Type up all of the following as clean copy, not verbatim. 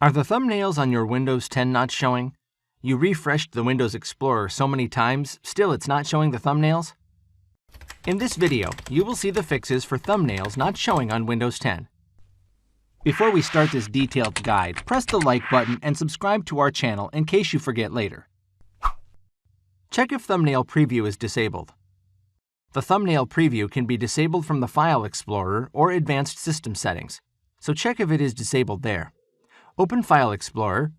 Are the thumbnails on your Windows 10 not showing? You refreshed the Windows Explorer so many times, still it's not showing the thumbnails? In this video, you will see the fixes for thumbnails not showing on Windows 10. Before we start this detailed guide, press the like button and subscribe to our channel in case you forget later. Check if Thumbnail Preview is disabled. The Thumbnail Preview can be disabled from the File Explorer or Advanced System Settings, so check if it is disabled there. Open File Explorer,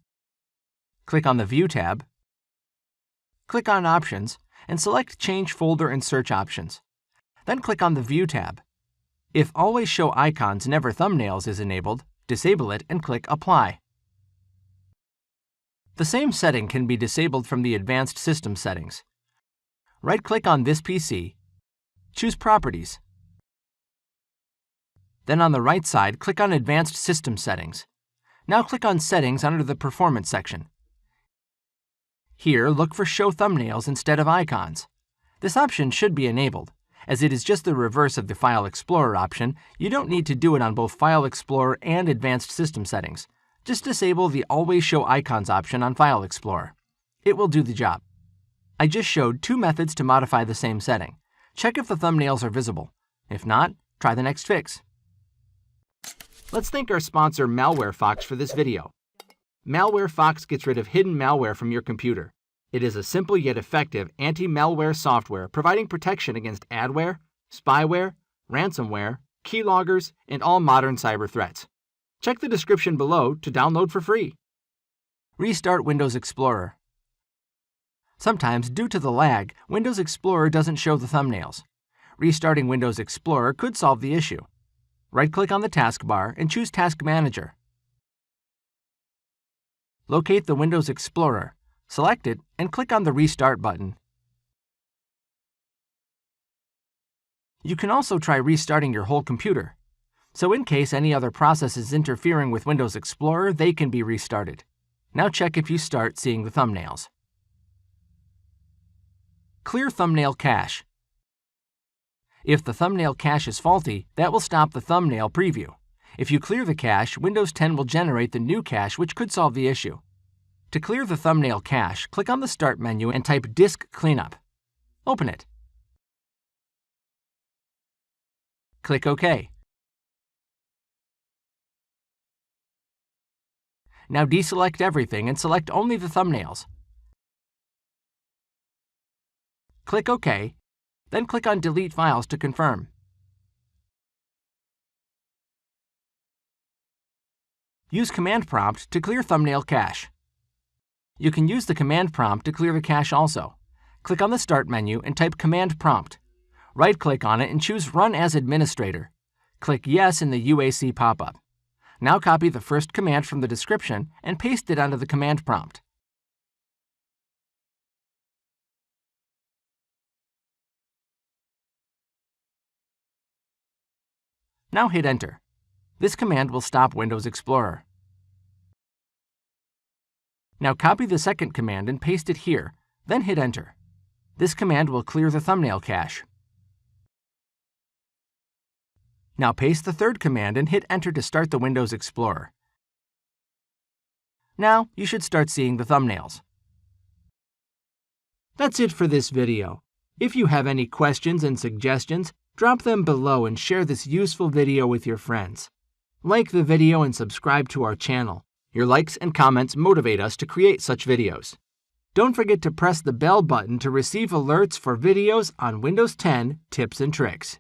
click on the View tab, click on Options, and select Change Folder and Search Options. Then click on the View tab. If Always Show Icons Never Thumbnails is enabled, disable it and click Apply. The same setting can be disabled from the Advanced System Settings. Right-click on this PC, choose Properties. Then on the right side, click on Advanced System Settings. Now click on Settings under the Performance section. Here, look for Show Thumbnails instead of Icons. This option should be enabled. As it is just the reverse of the File Explorer option, you don't need to do it on both File Explorer and Advanced System Settings. Just disable the Always Show Icons option on File Explorer. It will do the job. I just showed two methods to modify the same setting. Check if the thumbnails are visible. If not, try the next fix. Let's thank our sponsor MalwareFox for this video. MalwareFox gets rid of hidden malware from your computer. It is a simple yet effective anti-malware software providing protection against adware, spyware, ransomware, keyloggers, and all modern cyber threats. Check the description below to download for free. Restart Windows Explorer. Sometimes, due to the lag, Windows Explorer doesn't show the thumbnails. Restarting Windows Explorer could solve the issue. Right-click on the taskbar and choose Task Manager. Locate the Windows Explorer, select it, and click on the Restart button. You can also try restarting your whole computer. So in case any other process is interfering with Windows Explorer, they can be restarted. Now check if you start seeing the thumbnails. Clear thumbnail cache. If the thumbnail cache is faulty, that will stop the thumbnail preview. If you clear the cache, Windows 10 will generate the new cache, which could solve the issue. To clear the thumbnail cache, click on the Start menu and type Disk Cleanup. Open it. Click OK. Now deselect everything and select only the thumbnails. Click OK, then click on Delete Files to confirm. Use Command Prompt to clear thumbnail cache. You can use the Command Prompt to clear the cache also. Click on the Start menu and type Command Prompt. Right-click on it and choose Run as Administrator. Click Yes in the UAC pop-up. Now copy the first command from the description and paste it onto the command prompt. Now hit Enter. This command will stop Windows Explorer. Now copy the second command and paste it here, then hit Enter. This command will clear the thumbnail cache. Now paste the third command and hit Enter to start the Windows Explorer. Now you should start seeing the thumbnails. That's it for this video. If you have any questions and suggestions, drop them below and share this useful video with your friends. Like the video and subscribe to our channel. Your likes and comments motivate us to create such videos. Don't forget to press the bell button to receive alerts for videos on Windows 10 tips and tricks.